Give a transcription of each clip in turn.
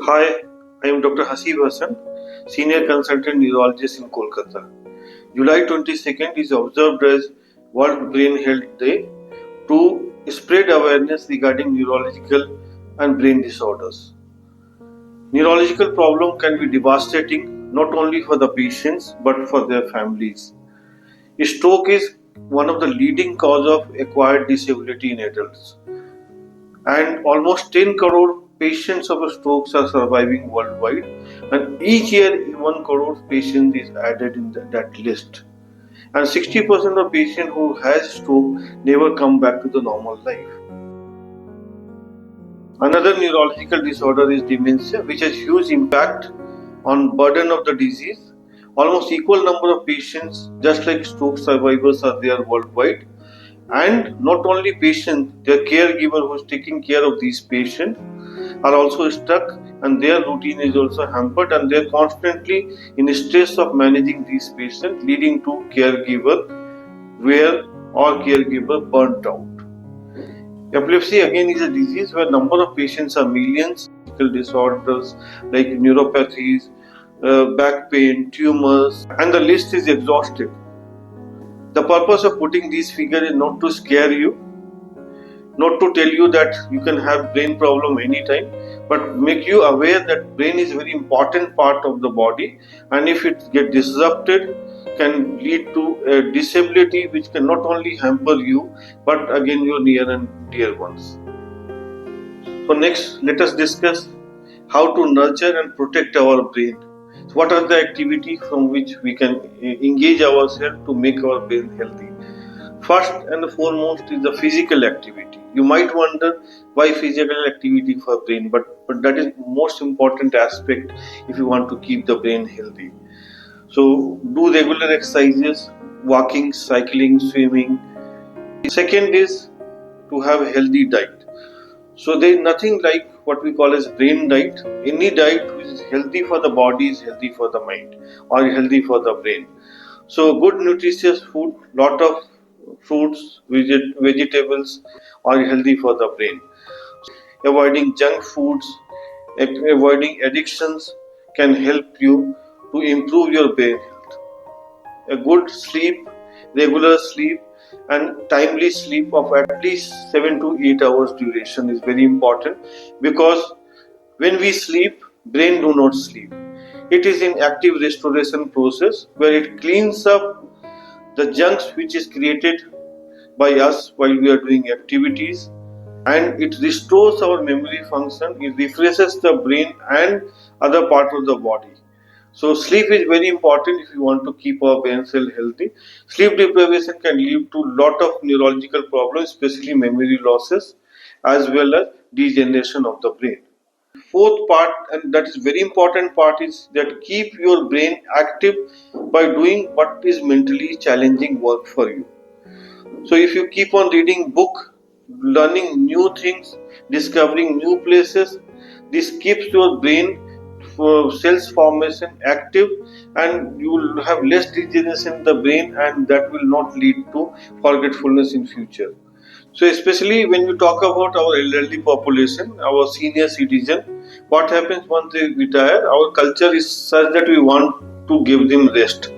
Hi, I am Dr. Haseeb Hassan, Senior Consultant Neurologist in Kolkata. July 22nd is observed as World Brain Health Day to spread awareness regarding neurological and brain disorders. Neurological problem can be devastating not only for the patients but for their families. Stroke is one of the leading cause of acquired disability in adults, and almost 10 crore patients of strokes are surviving worldwide, and each year 1 crore patients is added in that list, and 60% of patients who has stroke never come back to the normal life. Another neurological disorder is dementia, which has huge impact on burden of the disease. Almost equal number of patients just like stroke survivors are there worldwide, and not only patients, their caregiver who is taking care of these patients are also stuck, and their routine is also hampered, and they are constantly in stress of managing these patients, leading to caregiver where or caregiver burnt out. Epilepsy again is a disease where number of patients are millions. Disorders like neuropathies, back pain, tumors, and the list is exhaustive. The purpose of putting these figures is not to scare you, not to tell you that you can have brain problem anytime, but make you aware that brain is a very important part of the body, and if it get disrupted can lead to a disability which can not only hamper you but again your near and dear ones. So next, let us discuss how to nurture and protect our brain. So what are the activities from which we can engage ourselves to make our brain healthy? First and foremost is the physical activity. You might wonder why physical activity for brain, but that is most important aspect if you want to keep the brain healthy. So do regular exercises, walking, cycling, swimming. Second is to have a healthy diet. So there is nothing like what we call as brain diet. Any diet which is healthy for the body is healthy for the mind or healthy for the brain. So good nutritious food, lot of fruits, vegetables are healthy for the brain. Avoiding junk foods, avoiding addictions can help you to improve your brain health. A good sleep, regular sleep, and timely sleep of at least 7 to 8 hours duration is very important, because when we sleep, brain do not sleep. It is in active restoration process where it cleans up the junks which is created by us while we are doing activities, and it restores our memory function, it refreshes the brain and other part of the body. So sleep is very important if you want to keep our brain cell healthy. Sleep deprivation can lead to lot of neurological problems, especially memory losses as well as degeneration of the brain. Fourth part, and that is very important part, is that keep your brain active by doing what is mentally challenging work for you. So if you keep on reading book, learning new things, discovering new places, this keeps your brain for cells formation active, and you will have less degeneration in the brain, and that will not lead to forgetfulness in future. So especially when we talk about our elderly population, our senior citizen, what happens once they retire? Our culture is such that we want to give them rest,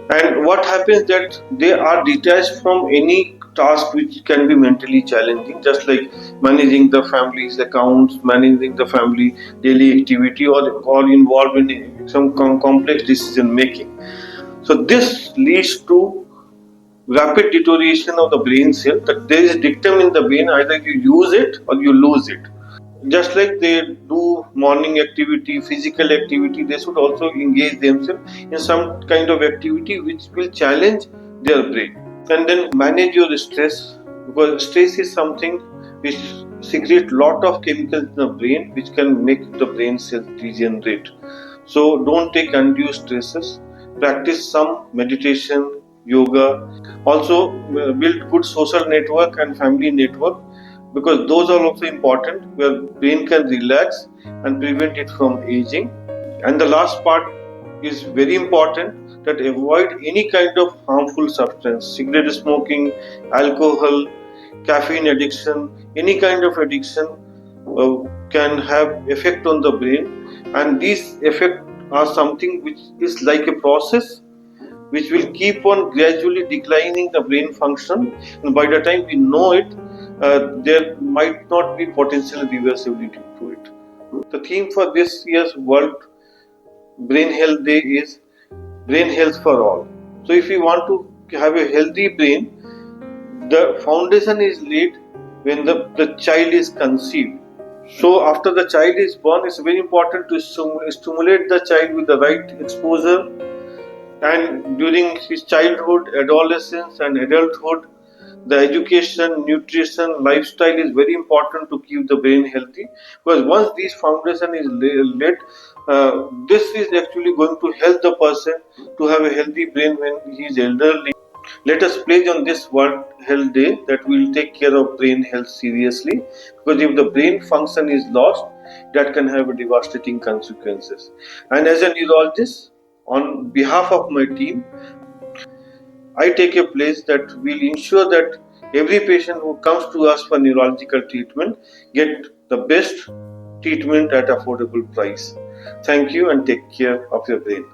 and what happens that they are detached from any task which can be mentally challenging, just like managing the family's accounts, managing the family daily activity, or involved in some complex decision making. So this leads to rapid deterioration of the brain cell. That there is dictum in the brain, either you use it or you lose it. Just like they do morning activity, physical activity, they should also engage themselves in some kind of activity which will challenge their brain. And then manage your stress, because stress is something which secretes lot of chemicals in the brain which can make the brain cells degenerate. So don't take undue stresses. Practice some meditation, yoga. Also build good social network and family network, because those are also important where brain can relax and prevent it from aging. And the last part is very important, that avoid any kind of harmful substance, cigarette smoking, alcohol, caffeine addiction, any kind of addiction can have effect on the brain, and these effects are something which is like a process which will keep on gradually declining the brain function, and by the time we know it, there might not be potential reversibility to it. The theme for this year's World Brain Health Day is brain health for all. So if we want to have a healthy brain, the foundation is laid when the child is conceived. So after the child is born, it's very important to stimulate the child with the right exposure, and during his childhood, adolescence and adulthood, the education, nutrition, lifestyle is very important to keep the brain healthy, because once this foundation is laid, this is actually going to help the person to have a healthy brain when he is elderly. Let us pledge on this World Health Day that we will take care of brain health seriously, because if the brain function is lost, that can have devastating consequences. And as a neurologist, on behalf of my team, I take a pledge that we will ensure that every patient who comes to us for neurological treatment get the best treatment at affordable price. Thank you and take care of your brain.